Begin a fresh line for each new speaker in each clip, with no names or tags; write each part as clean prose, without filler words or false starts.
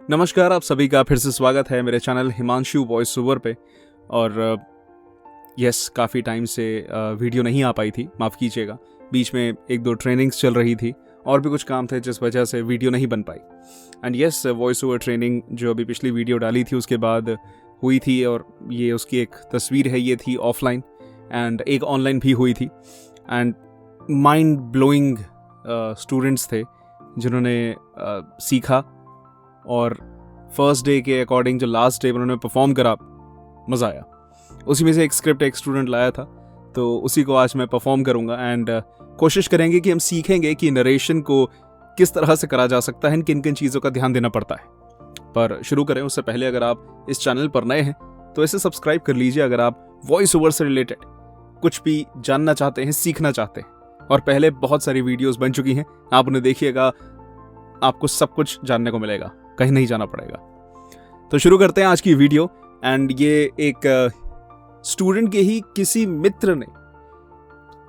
नमस्कार, आप सभी का फिर से स्वागत है मेरे चैनल हिमांशु वॉइस ओवर पे। और यस, काफ़ी टाइम से वीडियो नहीं आ पाई थी, माफ़ कीजिएगा। बीच में एक दो ट्रेनिंग्स चल रही थी और भी कुछ काम थे जिस वजह से वीडियो नहीं बन पाई। And yes, voice over training जो अभी पिछली वीडियो डाली थी उसके बाद हुई थी, और ये उसकी एक तस्वीर है। ये थी ऑफलाइन एंड एक ऑनलाइन भी हुई थी। एंड माइंड ब्लोइंग स्टूडेंट्स थे जिन्होंने सीखा, और फर्स्ट डे के अकॉर्डिंग जो लास्ट डे उन्होंने परफॉर्म करा, मज़ा आया। उसी में से एक स्क्रिप्ट एक स्टूडेंट लाया था, तो उसी को आज मैं परफॉर्म करूँगा। एंड कोशिश करेंगे कि हम सीखेंगे कि नरेशन को किस तरह से करा जा सकता है, किन किन चीज़ों का ध्यान देना पड़ता है। पर शुरू करें उससे पहले अगर आप इस चैनल पर नए हैं तो इसे सब्सक्राइब कर लीजिए अगर आप वॉइस ओवर से रिलेटेड कुछ भी जानना चाहते हैं, सीखना चाहते हैं। और पहले बहुत सारी वीडियोस बन चुकी हैं, आप उन्हें देखिएगा, आपको सब कुछ जानने को मिलेगा, कहीं नहीं जाना पड़ेगा। तो शुरू करते हैं आज की वीडियो। एंड ये एक स्टूडेंट के ही किसी मित्र ने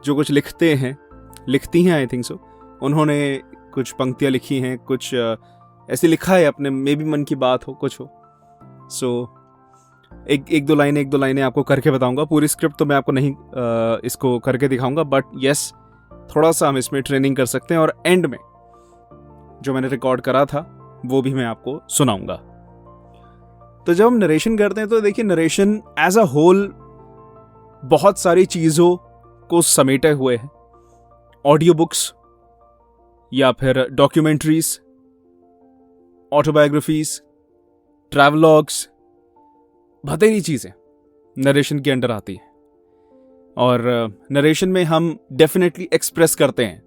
जो कुछ लिखती हैं आई थिंक सो, उन्होंने कुछ पंक्तियां लिखी हैं, कुछ ऐसे लिखा है अपने, मे भी मन की बात हो, कुछ हो। सो एक दो लाइनें आपको करके बताऊंगा। पूरी स्क्रिप्ट तो मैं आपको नहीं इसको करके दिखाऊंगा, बट यस, थोड़ा सा हम इसमें ट्रेनिंग कर सकते हैं। और एंड में जो मैंने रिकॉर्ड करा था वो भी मैं आपको सुनाऊंगा। तो जब हम नरेशन करते हैं तो देखिए, नरेशन एज अ होल बहुत सारी चीजों को समेटे हुए है। ऑडियो बुक्स या फिर डॉक्यूमेंट्रीज, ऑटोबायोग्राफीज, ट्रैवलॉग्स, बथेरी चीजें नरेशन के अंडर आती है। और नरेशन में हम डेफिनेटली एक्सप्रेस करते हैं,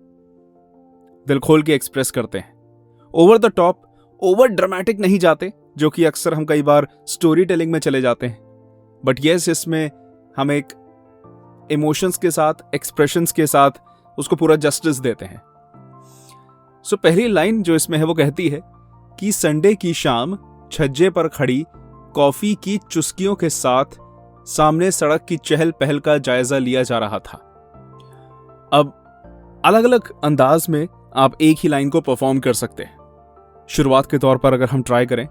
दिल खोल के एक्सप्रेस करते हैं। Over the top, over dramatic नहीं जाते, जो कि अक्सर हम कई बार स्टोरी टेलिंग में चले जाते हैं। बट यस, इसमें हम एक इमोशंस के साथ, एक्सप्रेशंस के साथ उसको पूरा जस्टिस देते हैं। सो पहली लाइन जो इसमें है वो कहती है कि संडे की शाम छज्जे पर खड़ी कॉफी की चुस्कियों के साथ सामने सड़क की चहल पहल का जायजा लिया जा रहा था। अब अलग अलग अंदाज में आप एक ही लाइन को परफॉर्म कर सकते हैं। शुरुआत के तौर पर अगर हम ट्राई करें,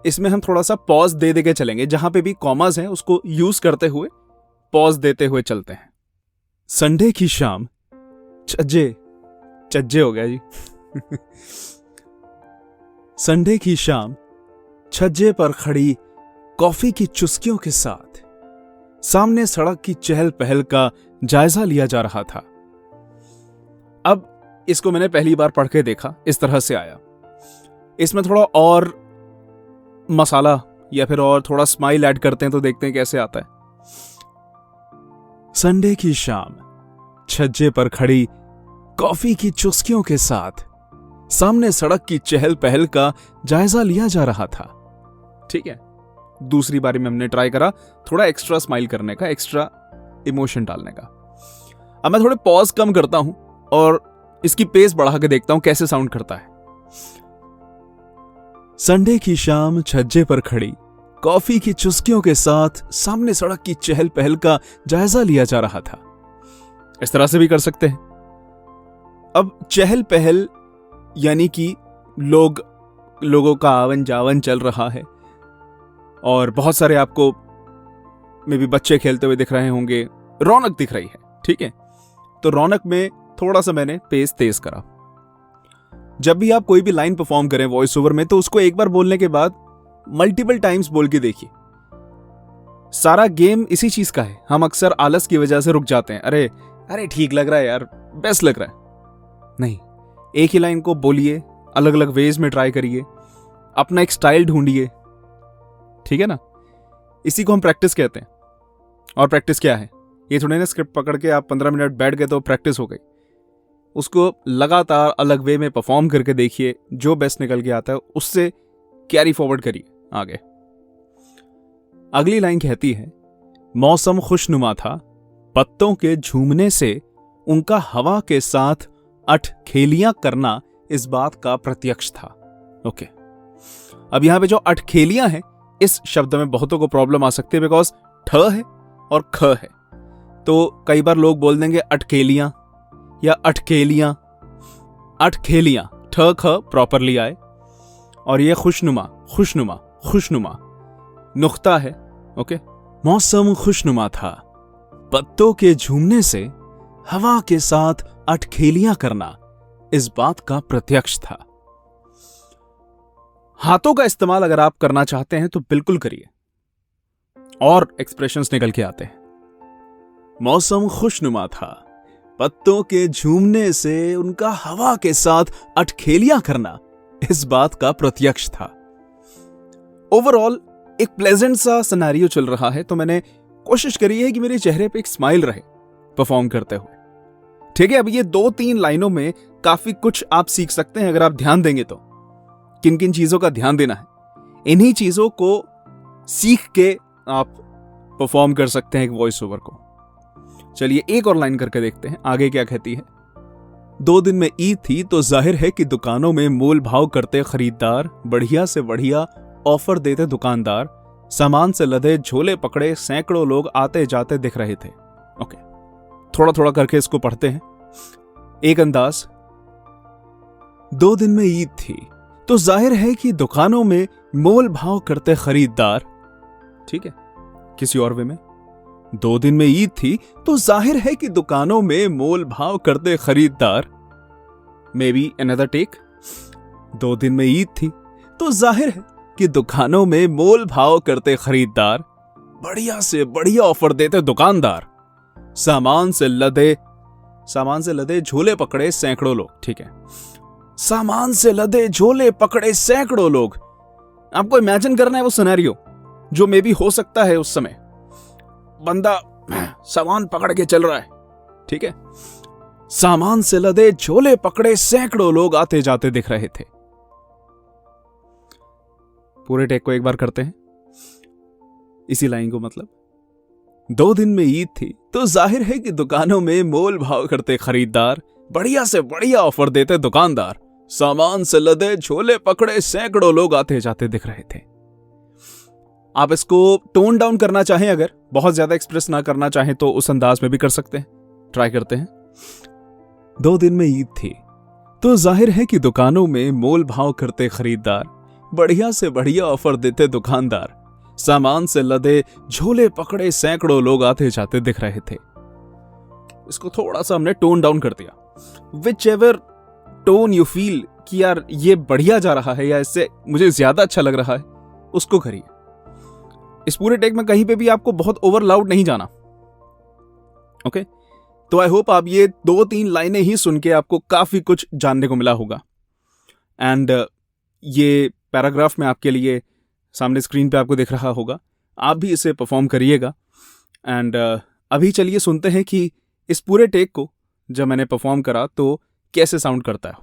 इसमें हम थोड़ा सा पॉज दे के चलेंगे, जहां पे भी कॉमास हैं उसको यूज करते हुए पॉज देते हुए चलते हैं। संडे की शाम छज्जे हो गया जी संडे की शाम छज्जे पर खड़ी कॉफी की चुस्कियों के साथ सामने सड़क की चहल पहल का जायजा लिया जा रहा था। अब इसको मैंने पहली बार पढ़ के देखा, इस तरह से आया। इसमें थोड़ा और मसाला या फिर और थोड़ा स्माइल ऐड करते हैं तो देखते हैं कैसे आता है। संडे की शाम छज्जे पर खड़ी कॉफी की चुस्कियों के साथ सामने सड़क की चहल पहल का जायजा लिया जा रहा था। ठीक है, दूसरी बारी में हमने ट्राई करा थोड़ा एक्स्ट्रा स्माइल करने का, एक्स्ट्रा इमोशन डालने का। अब मैं थोड़े पॉज कम करता हूं और इसकी पेस बढ़ा के देखता हूं कैसे साउंड करता है। संडे की शाम छज्जे पर खड़ी कॉफी की चुस्कियों के साथ सामने सड़क की चहल पहल का जायजा लिया जा रहा था। इस तरह से भी कर सकते हैं। अब चहल पहल यानी कि लोगों का आवन जावन चल रहा है, और बहुत सारे आपको में भी बच्चे खेलते हुए दिख रहे होंगे, रौनक दिख रही है। ठीक है, तो रौनक में थोड़ा सा मैंने पेस तेज करा। जब भी आप कोई भी लाइन परफॉर्म करें वॉइस ओवर में, तो उसको एक बार बोलने के बाद मल्टीपल टाइम्स बोल के देखिए। सारा गेम इसी चीज का है। हम अक्सर आलस की वजह से रुक जाते हैं, अरे ठीक लग रहा है यार, बेस्ट लग रहा है। नहीं, एक ही लाइन को बोलिए, अलग अलग वेज में ट्राई करिए, अपना एक स्टाइल ढूंढिए। ठीक है ना, इसी को हम प्रैक्टिस कहते हैं। और प्रैक्टिस क्या है, ये थोड़ी ना स्क्रिप्ट पकड़ के आप 15 मिनट बैठ गए तो प्रैक्टिस हो गई। उसको लगातार अलग वे में परफॉर्म करके देखिए, जो बेस्ट निकल के आता है उससे कैरी फॉरवर्ड करिए आगे। अगली लाइन कहती है, मौसम खुशनुमा था, पत्तों के झूमने से उनका हवा के साथ अठखेलियां करना इस बात का प्रत्यक्ष था। ओके, अब यहां पे जो अठखेलियां हैं, इस शब्द में बहुतों को प्रॉब्लम आ सकती है, बिकॉज ठ है और ख है। तो कई बार लोग बोल देंगे अटकेलियां या अटकेलियां, ठ ख प्रॉपरली आए। और ये खुशनुमा खुशनुमा खुशनुमा नुक्ता है। ओके, मौसम खुशनुमा था, पत्तों के झूमने से हवा के साथ अटखेलियां करना इस बात का प्रत्यक्ष था। हाथों का इस्तेमाल अगर आप करना चाहते हैं तो बिल्कुल करिए, और एक्सप्रेशंस निकल के आते हैं। मौसम खुशनुमा था, पत्तों के झूमने से उनका हवा के साथ अटखेलियां करना इस बात का प्रत्यक्ष था। ओवरऑल एक प्लेजेंट सा सिनेरियो चल रहा है, तो मैंने कोशिश करी है कि मेरे चेहरे पे एक स्माइल रहे परफॉर्म करते हुए। ठीक है, अब ये 2-3 लाइनों में काफी कुछ आप सीख सकते हैं अगर आप ध्यान देंगे तो। किन किन चीजों का ध्यान देना है, इन्हीं चीजों को सीख के आप परफॉर्म कर सकते हैं एक वॉइस ओवर को। चलिए एक और लाइन करके देखते हैं आगे क्या कहती है। 2 दिन में ईद थी तो जाहिर है कि दुकानों में मोल भाव करते खरीदार, बढ़िया से बढ़िया ऑफर देते दुकानदार, सामान से लदे झोले पकड़े सैकड़ों लोग आते जाते दिख रहे थे। ओके, थोड़ा थोड़ा करके इसको पढ़ते हैं। एक अंदाज, 2 दिन में ईद थी तो जाहिर है कि दुकानों में मोल भाव करते खरीदार। ठीक है, किसी और वे में, 2 दिन में ईद थी तो जाहिर है कि दुकानों में मोल भाव करते खरीदार। मे बी अनदर टेक, 2 दिन में ईद थी तो जाहिर है कि दुकानों में मोल भाव करते खरीदार, बढ़िया से बढ़िया ऑफर देते दुकानदार, सामान से लदे झोले पकड़े सैकड़ों लोग। ठीक है, सामान से लदे झोले पकड़े सैकड़ों लोग। आपको इमेजिन करना है वो सिनेरियो जो मे बी हो सकता है उस समय। बंदा सामान पकड़ के चल रहा है, ठीक है, सामान से लदे झोले पकड़े सैकड़ों लोग आते जाते दिख रहे थे। पूरे टेक को एक बार करते हैं, इसी लाइन को। मतलब 2 दिन में ईद थी तो जाहिर है कि दुकानों में मोल भाव करते खरीदार, बढ़िया से बढ़िया ऑफर देते दुकानदार, सामान से लदे झोले पकड़े सैकड़ों लोग आते जाते दिख रहे थे। आप इसको टोन डाउन करना चाहें, अगर बहुत ज्यादा एक्सप्रेस ना करना चाहें तो उस अंदाज में भी कर सकते हैं। ट्राई करते हैं। 2 दिन में ईद थी तो जाहिर है कि दुकानों में मोल भाव करते खरीदार, बढ़िया से बढ़िया ऑफर देते दुकानदार, सामान से लदे झोले पकड़े सैकड़ों लोग आते जाते दिख रहे थे। इसको थोड़ा सा हमने टोन डाउन कर दिया। Which ever tone you feel कि यार ये बढ़िया जा रहा है या इससे मुझे ज्यादा अच्छा लग रहा है, उसको करिए। इस पूरे टेक में कहीं पे भी आपको बहुत ओवर लाउड नहीं जाना। ओके, तो आई होप आप ये 2-3 लाइनें ही सुन के आपको काफी कुछ जानने को मिला होगा। एंड ये पैराग्राफ में आपके लिए सामने स्क्रीन पे आपको दिख रहा होगा, आप भी इसे परफॉर्म करिएगा। एंड अभी चलिए सुनते हैं कि इस पूरे टेक को जब मैंने परफॉर्म करा तो कैसे साउंड करता है।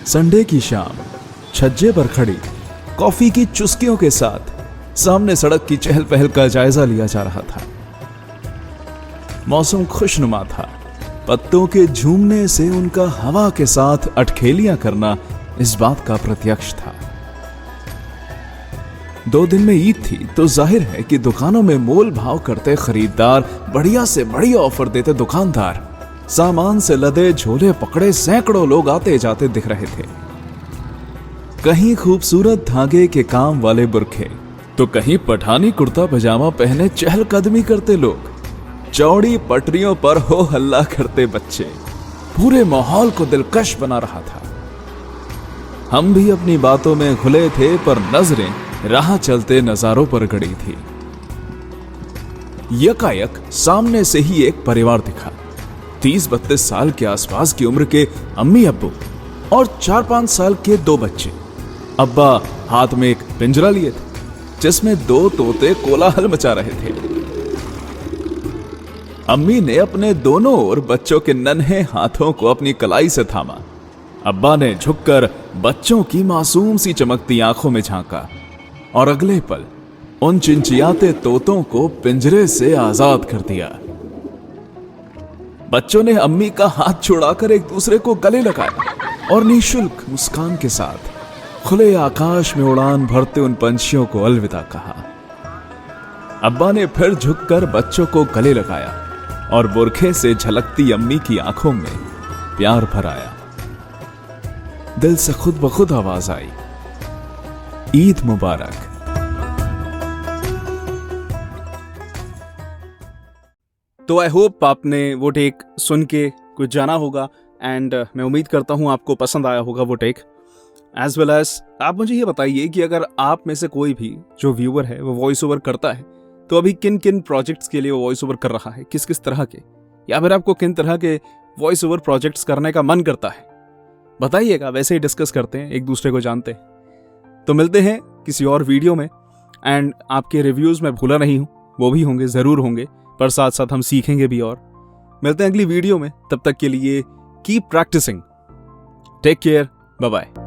संडे की शाम छज्जे पर खड़ी कॉफी की चुस्कियों के साथ सामने सड़क की चहल पहल का जायजा लिया जा रहा था। मौसम खुशनुमा था, पत्तों के झूमने से उनका हवा के साथ अटखेलियां करना इस बात का प्रत्यक्ष था। 2 दिन में ईद थी तो जाहिर है कि दुकानों में मोल भाव करते खरीदार, बढ़िया से बढ़िया ऑफर देते दुकानदार, सामान से लदे झोले पकड़े सैकड़ों लोग आते जाते दिख रहे थे। कहीं खूबसूरत धागे के काम वाले बुरखे तो कहीं पठानी कुर्ता पजामा पहने चहलकदमी करते लोग, चौड़ी पटरियों पर हो हल्ला करते बच्चे, पूरे माहौल को दिलकश बना रहा था। हम भी अपनी बातों में घुले थे पर नजरें राह चलते नजारों पर गड़ी थी। यकायक सामने से ही एक परिवार दिखा। 30-32 साल के आसपास की उम्र के अम्मी अब्बू और 4-5 साल के 2 बच्चे। अब्बा हाथ में एक पिंजरा लिए थे जिसमें 2 तोते कोलाहल मचा रहे थे। अम्मी ने अपने दोनों ओर बच्चों के नन्हे हाथों को अपनी कलाई से थामा। अब्बा ने झुककर बच्चों की मासूम सी चमकती आंखों में झांका और अगले पल उन चिंचियाते तोतों को पिंजरे से आजाद कर दिया। बच्चों ने अम्मी का हाथ छुड़ाकर एक दूसरे को गले लगाया और निःशुल्क मुस्कान के साथ खुले आकाश में उड़ान भरते उन पंछियों को अलविदा कहा। अब्बा ने फिर झुककर बच्चों को गले लगाया और बुरखे से झलकती अम्मी की आंखों में प्यार भराया। दिल से खुद ब खुद आवाज आई, ईद मुबारक।
तो आई होप आपने वो टेक सुन के कुछ जाना होगा एंड मैं उम्मीद करता हूँ आपको पसंद आया होगा वो टेक। एज वेल एज आप मुझे ये बताइए कि अगर आप में से कोई भी जो व्यूअर है वो वॉइस ओवर करता है तो अभी किन किन प्रोजेक्ट्स के लिए वो वॉइस ओवर कर रहा है, किस किस तरह के, या फिर आपको किन तरह के वॉइस ओवर प्रोजेक्ट्स करने का मन करता है, बताइएगा। वैसे ही डिस्कस करते हैं, एक दूसरे को जानते हैं। तो मिलते हैं किसी और वीडियो में एंड आपके रिव्यूज़ मैं भूला नहीं हूँ, वो भी होंगे, ज़रूर होंगे, पर साथ साथ हम सीखेंगे भी और। मिलते हैं अगली वीडियो में, तब तक के लिए keep practicing. Take care, bye bye.